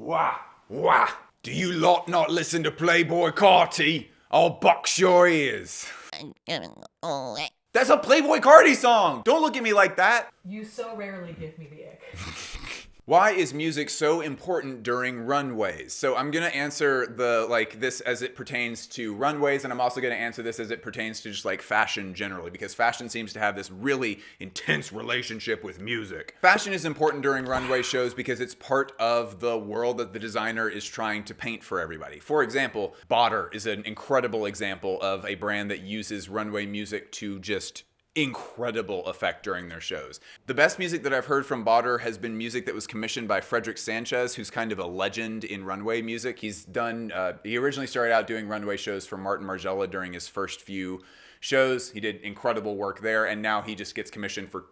Wah, wah. Do you lot not listen to Playboy Carti? I'll box your ears. That's a Playboy Carti song! Don't look at me like that! You so rarely give me the ick. Why is music so important during runways? So I'm gonna answer this as it pertains to runways, and I'm also gonna answer this as it pertains to just like fashion generally, because fashion seems to have this really intense relationship with music. Fashion is important during runway shows because it's part of the world that the designer is trying to paint for everybody. For example, Botter is an incredible example of a brand that uses runway music to just incredible effect during their shows. The best music that I've heard from Botter has been music that was commissioned by Frederick Sanchez, who's kind of a legend in runway music. He's done, he originally started out doing runway shows for Martin Margiela during his first few shows. He did incredible work there, and now he just gets commissioned for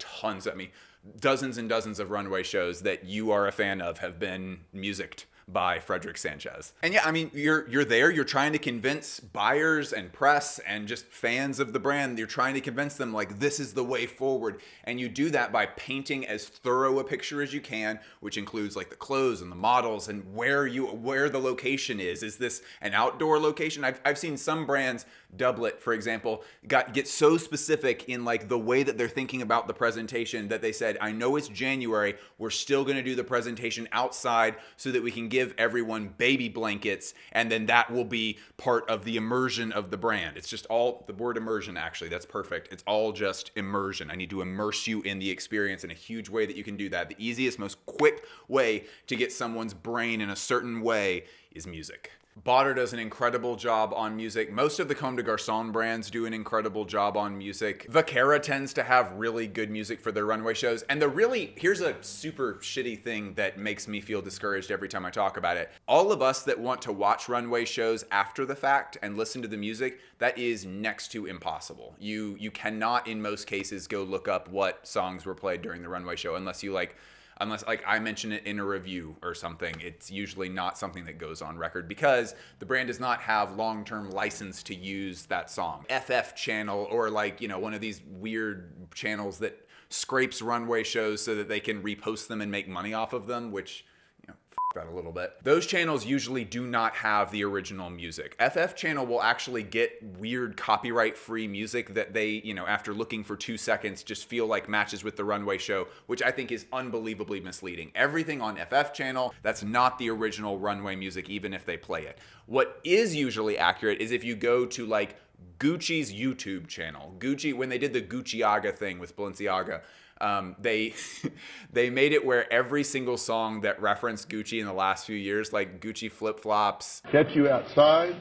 dozens and dozens of runway shows that you are a fan of have been musiced by Frederick Sanchez. And yeah, I mean, you're there, you're trying to convince buyers and press and just fans of the brand, you're trying to convince them like this is the way forward. And you do that by painting as thorough a picture as you can, which includes like the clothes and the models and where the location is. Is this an outdoor location? I've seen some brands double it, for example, get so specific in like the way that they're thinking about the presentation that they said, I know it's January, we're still gonna do the presentation outside so that we can give everyone baby blankets, and then that will be part of the immersion of the brand. It's just all, the word immersion actually, that's perfect. It's all just immersion. I need to immerse you in the experience in a huge way that you can do that. The easiest, most quick way to get someone's brain in a certain way is music. Botter does an incredible job on music. Most of the Comme des Garçons brands do an incredible job on music. Vaquera tends to have really good music for their runway shows. And here's a super shitty thing that makes me feel discouraged every time I talk about it. All of us that want to watch runway shows after the fact and listen to the music, that is next to impossible. You cannot, in most cases, go look up what songs were played during the runway show unless I mention it in a review or something. It's usually not something that goes on record because the brand does not have long-term license to use that song. FF channel or one of these weird channels that scrapes runway shows so that they can repost them and make money off of them, which, that a little bit. Those channels usually do not have the original music. FF channel will actually get weird copyright-free music that they, after looking for 2 seconds, just feel like matches with the runway show, which I think is unbelievably misleading. Everything on FF channel, that's not the original runway music, even if they play it. What is usually accurate is if you go to Gucci's YouTube channel. Gucci, when they did the Gucciaga thing with Balenciaga, they made it where every single song that referenced Gucci in the last few years, like Gucci flip-flops, Catch You Outside?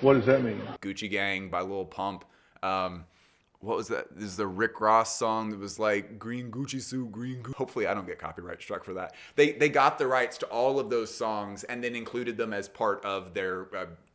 What does that mean? Gucci Gang by Lil Pump. What was that? This is the Rick Ross song that was like green Gucci suit, green Gucci. Hopefully I don't get copyright struck for that. They got the rights to all of those songs and then included them as part of their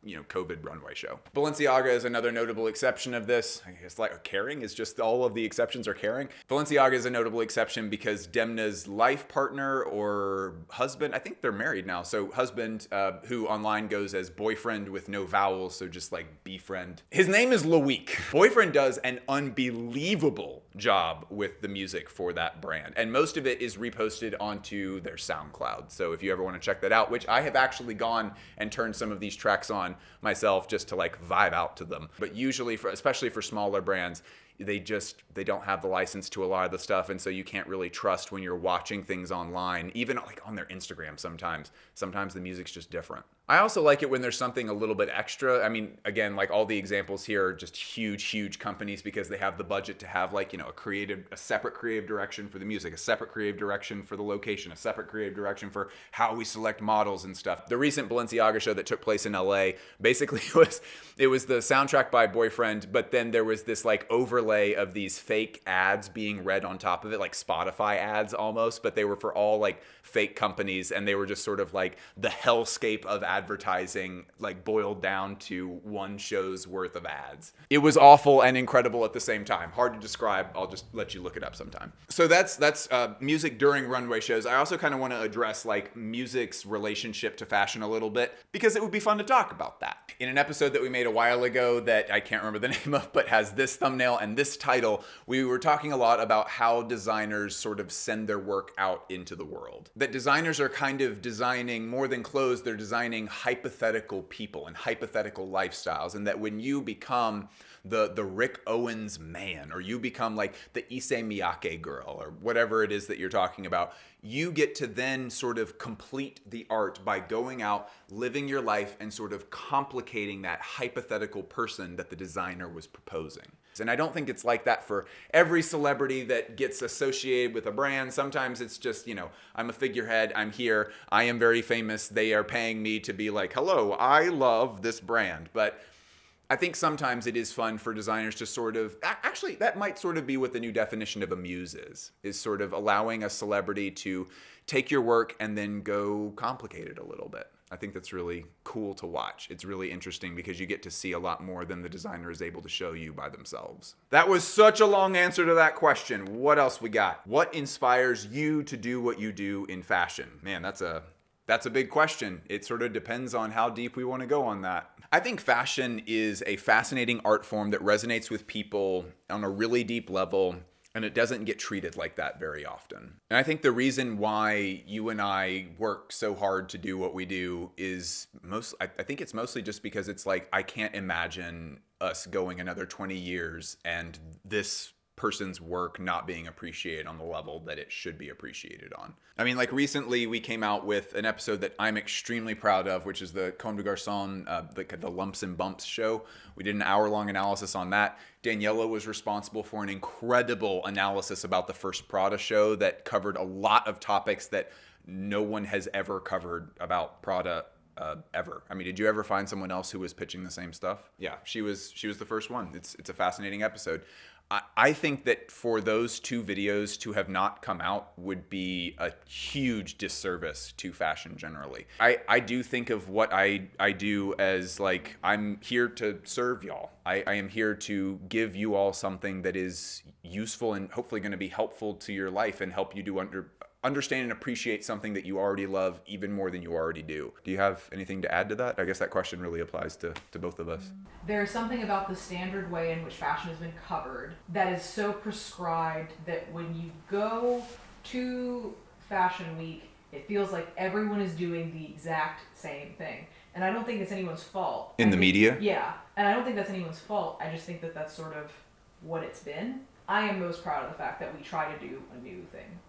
COVID runway show. Balenciaga is another notable exception of this. I guess caring is just all of the exceptions are caring. Balenciaga is a notable exception because Demna's life partner or husband, I think they're married now, so husband, who online goes as boyfriend with no vowels, so just like befriend. His name is Loic. Boyfriend does an unbelievable job with the music for that brand, and most of it is reposted onto their SoundCloud. So if you ever want to check that out, which I have actually gone and turned some of these tracks on myself just to vibe out to them. But usually, especially for smaller brands, they don't have the license to a lot of the stuff, and so you can't really trust when you're watching things online, even on their Instagram sometimes. Sometimes the music's just different. I also like it when there's something a little bit extra. I mean, again, all the examples here are just huge companies because they have the budget to have a separate creative direction for the music, a separate creative direction for the location, a separate creative direction for how we select models and stuff. The recent Balenciaga show that took place in LA basically was the soundtrack by Boyfriend, but then there was this overlay of these fake ads being read on top of it, like Spotify ads almost, but they were for all fake companies, and they were just sort of the hellscape of advertising like boiled down to one show's worth of ads. It was awful and incredible at the same time. Hard to describe. I'll just let you look it up sometime. So that's music during runway shows. I also kind of want to address like music's relationship to fashion a little bit because it would be fun to talk about that. In an episode that we made a while ago that I can't remember the name of, but has this thumbnail and this title, we were talking a lot about how designers sort of send their work out into the world. That designers are kind of designing more than clothes, they're designing hypothetical people and hypothetical lifestyles. And that when you become the Rick Owens man, or you become like the Issey Miyake girl, or whatever it is that you're talking about, you get to then sort of complete the art by going out, living your life, and sort of complicating that hypothetical person that the designer was proposing. And I don't think it's like that for every celebrity that gets associated with a brand. Sometimes it's just, you know, I'm a figurehead, I'm here, I am very famous, they are paying me to be like, hello, I love this brand. But I think sometimes it is fun for designers to sort of, actually, that might sort of be what the new definition of a muse is sort of allowing a celebrity to take your work and then go complicate it a little bit. I think that's really cool to watch. It's really interesting because you get to see a lot more than the designer is able to show you by themselves. That was such a long answer to that question. What else we got? What inspires you to do what you do in fashion? Man, that's a big question. It sort of depends on how deep we want to go on that. I think fashion is a fascinating art form that resonates with people on a really deep level, and it doesn't get treated like that very often. And I think the reason why you and I work so hard to do what we do is I think it's mostly just because it's like, I can't imagine us going another 20 years and this person's work not being appreciated on the level that it should be appreciated on. I mean, like recently we came out with an episode that I'm extremely proud of, which is the Comme des Garçons, the Lumps and Bumps show. We did an hour-long analysis on that. Daniela was responsible for an incredible analysis about the first Prada show that covered a lot of topics that no one has ever covered about Prada ever. I mean, did you ever find someone else who was pitching the same stuff? Yeah, she was the first one. It's a fascinating episode. I think that for those two videos to have not come out would be a huge disservice to fashion generally. I do think of what I do as like, I'm here to serve y'all. I am here to give you all something that is useful and hopefully going to be helpful to your life and help you to understand and appreciate something that you already love even more than you already do. Do you have anything to add to that? I guess that question really applies to both of us. There's something about the standard way in which fashion has been covered that is so prescribed that when you go to Fashion Week, it feels like everyone is doing the exact same thing. And I don't think it's anyone's fault. In the media? Yeah, and I don't think that's anyone's fault. I just think that that's sort of what it's been. I am most proud of the fact that we try to do a new thing.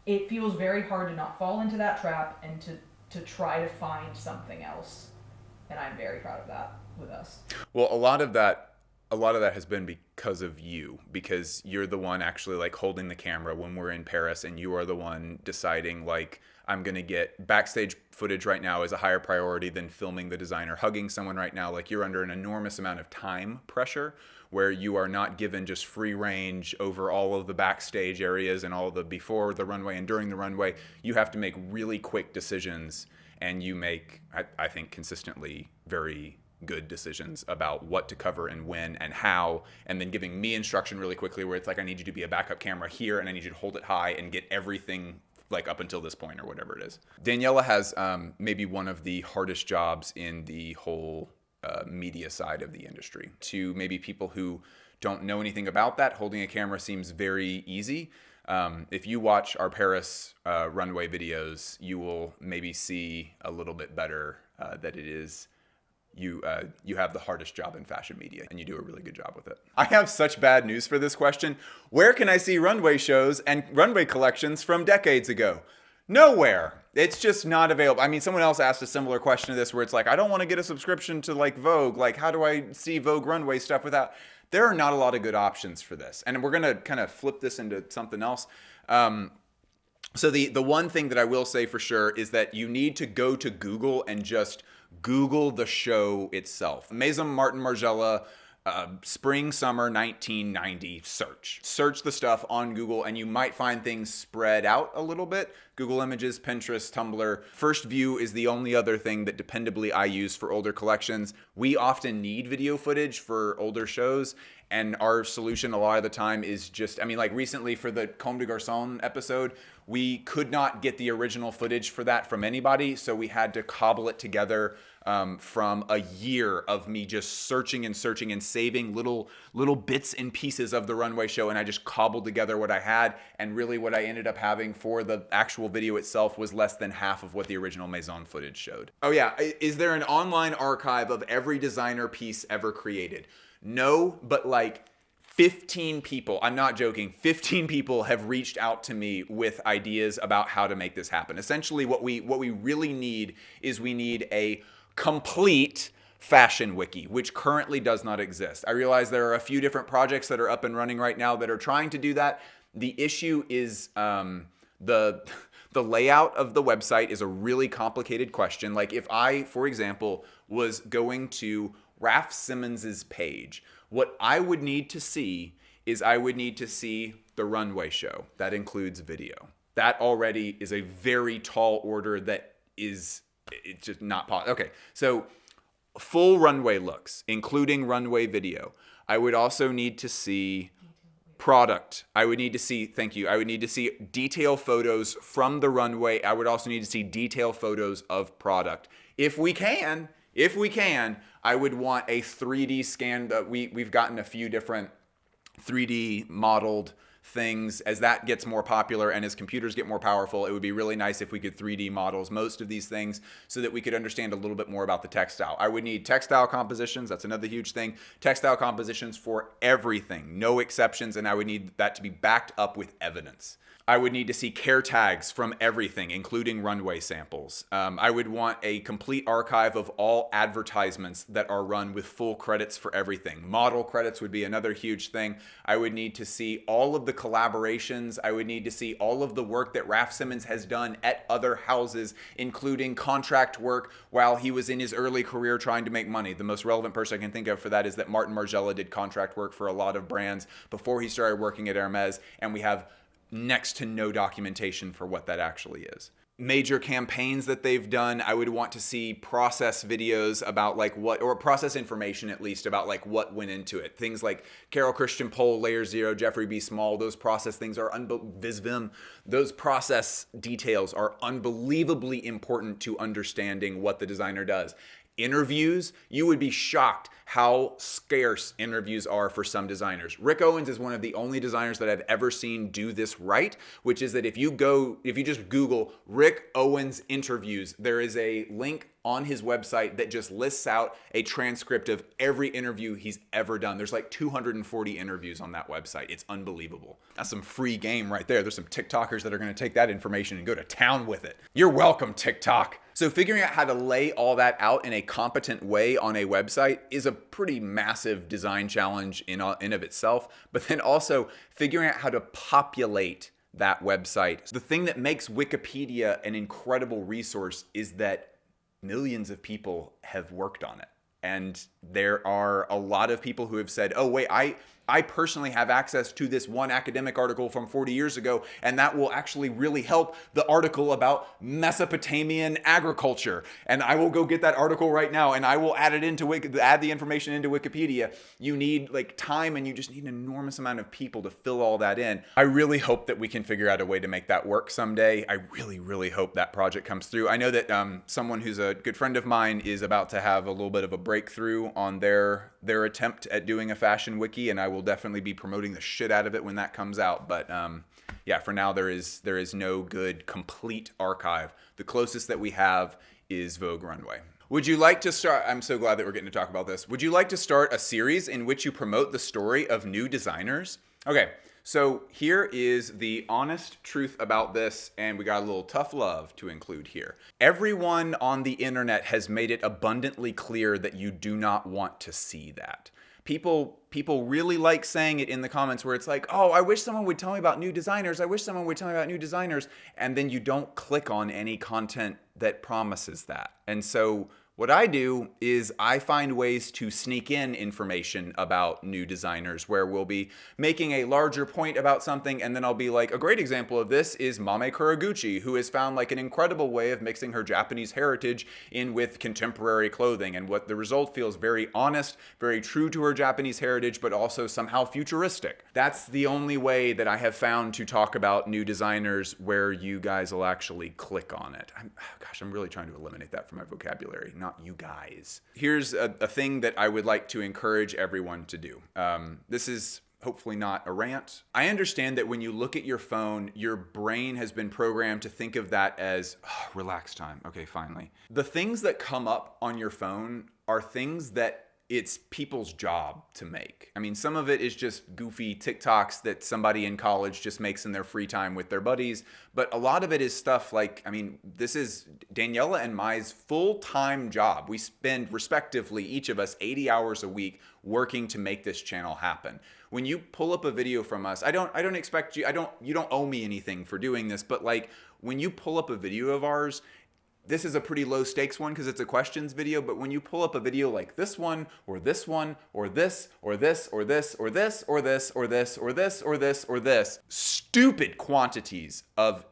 It feels very hard to not fall into that trap and to try to find something else. And I'm very proud of that with us. Well, a lot of that has been because of you, because you're the one actually like holding the camera when we're in Paris, and you are the one deciding like, I'm going to get backstage footage right now is a higher priority than filming the designer hugging someone right now. Like, you're under an enormous amount of time pressure where you are not given just free range over all of the backstage areas and all of the before the runway and during the runway. You have to make really quick decisions, and you make, I think, consistently very good decisions about what to cover and when and how, and then giving me instruction really quickly where it's like, I need you to be a backup camera here and I need you to hold it high and get everything like up until this point or whatever it is. Daniela has maybe one of the hardest jobs in the whole media side of the industry. To maybe people who don't know anything about that, holding a camera seems very easy. If you watch our Paris runway videos, you will maybe see a little bit better that it is you have the hardest job in fashion media, and you do a really good job with it. I have such bad news for this question. Where can I see runway shows and runway collections from decades ago? Nowhere. It's just not available. I mean, someone else asked a similar question to this where it's like, I don't want to get a subscription to like Vogue. Like, how do I see Vogue runway stuff without? There are not a lot of good options for this. And we're going to kind of flip this into something else. So the one thing that I will say for sure is that you need to go to Google and just Google the show itself. Maison Martin Margiela spring summer 1990 search. Search the stuff on Google and you might find things spread out a little bit. Google Images, Pinterest, Tumblr. First View is the only other thing that dependably I use for older collections. We often need video footage for older shows, and our solution a lot of the time is just, I mean, like recently for the Comme des Garçons episode, we could not get the original footage for that from anybody, so we had to cobble it together from a year of me just searching and saving little bits and pieces of the runway show, and I just cobbled together what I had, and really what I ended up having for the actual video itself was less than half of what the original Maison footage showed. Oh yeah, is there an online archive of every designer piece ever created? No, but like 15 people, I'm not joking, 15 people have reached out to me with ideas about how to make this happen. Essentially, what we really need is we need a complete fashion wiki, which currently does not exist. I realize there are a few different projects that are up and running right now that are trying to do that. The issue is the layout of the website is a really complicated question. Like if I, for example, was going to Raf Simons's page, what I would need to see is I would need to see the runway show. That includes video. That already is a very tall order that is, it's just not possible. Okay, so full runway looks, including runway video. I would also need to see product. I would need to see, thank you, I would need to see detail photos from the runway. I would also need to see detail photos of product. If we can, I would want a 3D scan. We've gotten a few different 3D modeled things. As that gets more popular and as computers get more powerful, it would be really nice if we could 3D models most of these things so that we could understand a little bit more about the textile. I would need textile compositions. That's another huge thing. Textile compositions for everything, no exceptions, and I would need that to be backed up with evidence. I would need to see care tags from everything, including runway samples. I would want a complete archive of all advertisements that are run with full credits for everything. Model credits would be another huge thing. I would need to see all of the collaborations. I would need to see all of the work that Raf Simons has done at other houses, including contract work while he was in his early career trying to make money. The most relevant person I can think of for that is that Martin Margiela did contract work for a lot of brands before he started working at Hermes, and we have next to no documentation for what that actually is. Major campaigns that they've done, I would want to see process videos about like what, or process information at least about like what went into it. Things like Carol Christian Pole, Layer Zero, Jeffrey B. Small, those process things are Visvim. Those process details are unbelievably important to understanding what the designer does. Interviews, you would be shocked how scarce interviews are for some designers. Rick Owens is one of the only designers that I've ever seen do this right, which is that if you just Google Rick Owens interviews, there is a link on his website that just lists out a transcript of every interview he's ever done. There's like 240 interviews on that website. It's unbelievable. That's some free game right there. There's some TikTokers that are going to take that information and go to town with it. You're welcome, TikTok. So figuring out how to lay all that out in a competent way on a website is a pretty massive design challenge in of itself, but then also figuring out how to populate that website. The thing that makes Wikipedia an incredible resource is that millions of people have worked on it. And there are a lot of people who have said, oh wait, I personally have access to this one academic article from 40 years ago, and that will actually really help the article about Mesopotamian agriculture. And I will go get that article right now, and I will add the information into Wikipedia. You need like time, and you just need an enormous amount of people to fill all that in. I really hope that we can figure out a way to make that work someday. I really, really hope that project comes through. I know that someone who's a good friend of mine is about to have a little bit of a breakthrough on their attempt at doing a fashion wiki, and I will definitely be promoting the shit out of it when that comes out. But yeah, for now there is no good complete archive. The closest that we have is Vogue Runway. Would you like to start, I'm so glad that we're getting to talk about this. Would you like to start a series in which you promote the story of new designers? Okay, so here is the honest truth about this, and we got a little tough love to include here. Everyone on the internet has made it abundantly clear that you do not want to see that. People really like saying it in the comments where it's like, oh, I wish someone would tell me about new designers. I wish someone would tell me about new designers. And then you don't click on any content that promises that. And so What I do is I find ways to sneak in information about new designers where we'll be making a larger point about something, and then I'll be like, a great example of this is Mame Kuraguchi, who has found like an incredible way of mixing her Japanese heritage in with contemporary clothing, and what the result feels very honest, very true to her Japanese heritage, but also somehow futuristic. That's the only way that I have found to talk about new designers where you guys will actually click on it. I'm really trying to eliminate that from my vocabulary. Not you guys. Here's a thing that I would like to encourage everyone to do. This is hopefully not a rant. I understand that when you look at your phone, your brain has been programmed to think of that as relax time. Okay, finally. The things that come up on your phone are things that it's people's job to make. I mean, some of it is just goofy TikToks that somebody in college just makes in their free time with their buddies. But a lot of it is stuff like, I mean, this is Daniela and my full-time job. We spend respectively, each of us, 80 hours a week working to make this channel happen. When you pull up a video from us, I don't expect you, you don't owe me anything for doing this, but like when you pull up a video of ours, this is a pretty low stakes one because it's a questions video, but when you pull up a video like this one, or this one, or this, or this, or this, or this, or this, or this, or this, or this, or this, stupid quantities of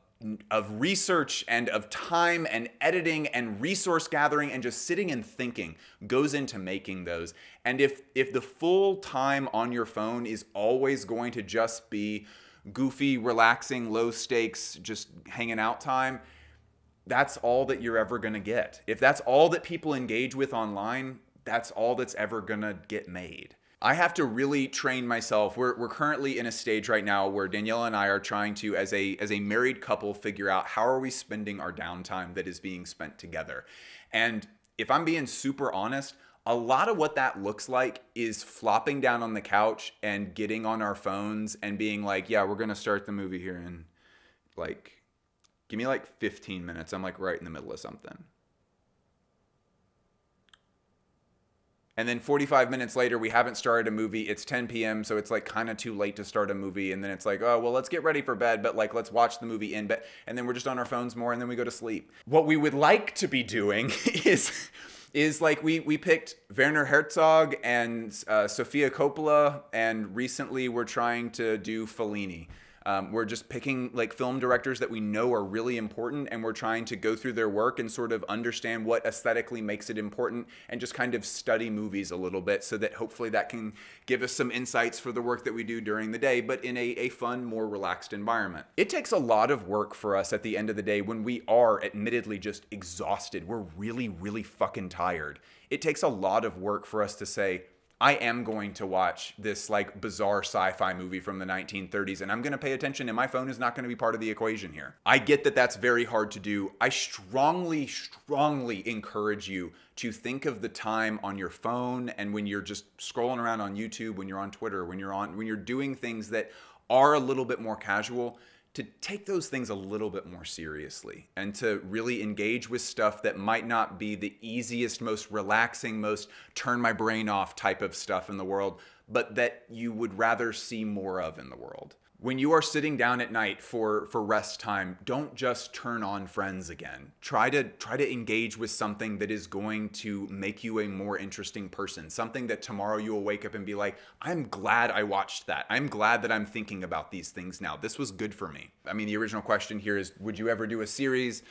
research and of time and editing and resource gathering and just sitting and thinking goes into making those. And if the full time on your phone is always going to just be goofy, relaxing, low stakes, just hanging out time, that's all that you're ever going to get. If that's all that people engage with online, that's all that's ever going to get made. I have to really train myself. We're currently in a stage right now where Daniela and I are trying to, as a married couple, figure out how are we spending our downtime that is being spent together. And if I'm being super honest, a lot of what that looks like is flopping down on the couch and getting on our phones and being like, yeah, we're going to start the movie here in like, give me like 15 minutes. I'm like right in the middle of something. And then 45 minutes later, we haven't started a movie. It's 10 p.m., so it's like kind of too late to start a movie. And then it's like, oh, well, let's get ready for bed, but like, let's watch the movie in bed. And then we're just on our phones more, and then we go to sleep. What we would like to be doing is like we picked Werner Herzog and Sofia Coppola, and recently we're trying to do Fellini. We're just picking like film directors that we know are really important, and we're trying to go through their work and sort of understand what aesthetically makes it important and just kind of study movies a little bit so that hopefully that can give us some insights for the work that we do during the day, but in a fun, more relaxed environment. It takes a lot of work for us at the end of the day when we are admittedly just exhausted. We're really, really fucking tired. It takes a lot of work for us to say, I am going to watch this like bizarre sci-fi movie from the 1930s, and I'm going to pay attention, and my phone is not going to be part of the equation here. I get that that's very hard to do. I strongly, strongly encourage you to think of the time on your phone and when you're just scrolling around on YouTube, when you're on Twitter, when you're doing things that are a little bit more casual, to take those things a little bit more seriously and to really engage with stuff that might not be the easiest, most relaxing, most turn my brain off type of stuff in the world, but that you would rather see more of in the world. When you are sitting down at night for rest time, don't just turn on Friends again. Try to engage with something that is going to make you a more interesting person. Something that tomorrow you will wake up and be like, I'm glad I watched that. I'm glad that I'm thinking about these things now. This was good for me. I mean, the original question here is, would you ever do a series?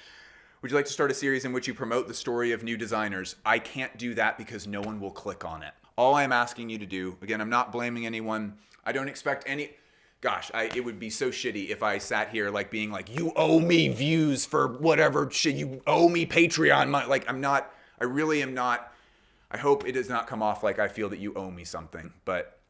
Would you like to start a series in which you promote the story of new designers? I can't do that because no one will click on it. All I'm asking you to do, again, I'm not blaming anyone. I don't expect any... Gosh, it would be so shitty if I sat here like being like, you owe me views for whatever shit, you owe me Patreon money. Like I really am not. I hope it does not come off like I feel that you owe me something, but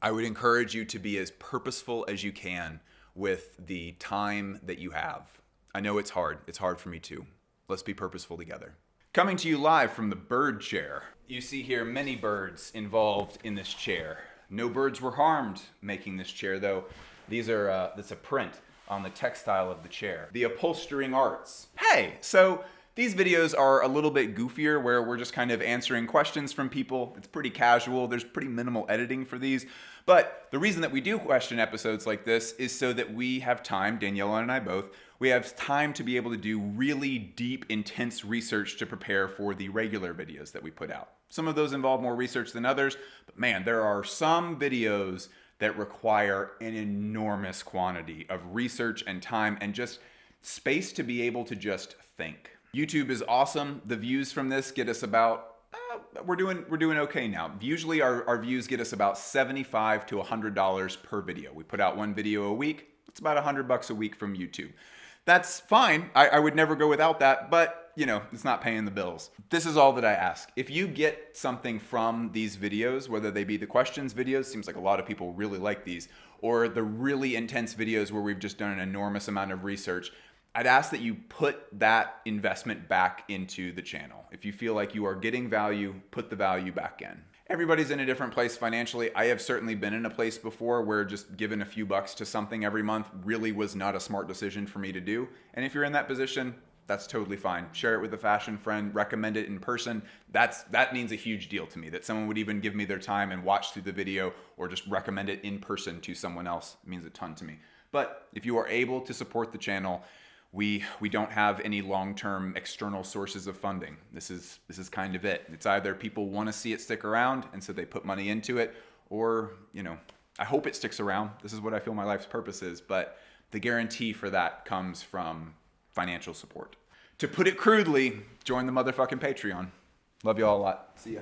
I would encourage you to be as purposeful as you can with the time that you have. I know it's hard. It's hard for me too. Let's be purposeful together. Coming to you live from the bird chair. You see here many birds involved in this chair. No birds were harmed making this chair, though. These are, that's a print on the textile of the chair. The upholstering arts. Hey, so These videos are a little bit goofier, where we're just kind of answering questions from people. It's pretty casual. There's pretty minimal editing for these. But the reason that we do question episodes like this is so that we have time, Daniela and I both, we have time to be able to do really deep, intense research to prepare for the regular videos that we put out. Some of those involve more research than others, but man, there are some videos that require an enormous quantity of research and time and just space to be able to just think. YouTube is awesome. The views from this get us about, we're doing okay now. Usually our views get us about $75 to $100 per video. We put out one video a week. It's about $100 a week from YouTube. That's fine. I would never go without that, but you know, it's not paying the bills. This is all that I ask. If you get something from these videos, whether they be the questions videos, seems like a lot of people really like these, or the really intense videos where we've just done an enormous amount of research, I'd ask that you put that investment back into the channel. If you feel like you are getting value, put the value back in. Everybody's in a different place financially. I have certainly been in a place before where just giving a few bucks to something every month really was not a smart decision for me to do. And if you're in that position, that's totally fine. Share it with a fashion friend, recommend it in person. That means a huge deal to me, that someone would even give me their time and watch through the video or just recommend it in person to someone else. It means a ton to me. But if you are able to support the channel, we don't have any long-term external sources of funding. This is kind of it. It's either people want to see it stick around and so they put money into it, or, you know, I hope it sticks around. This is what I feel my life's purpose is, but the guarantee for that comes from financial support. To put it crudely, join the motherfucking Patreon. Love you all a lot. See ya.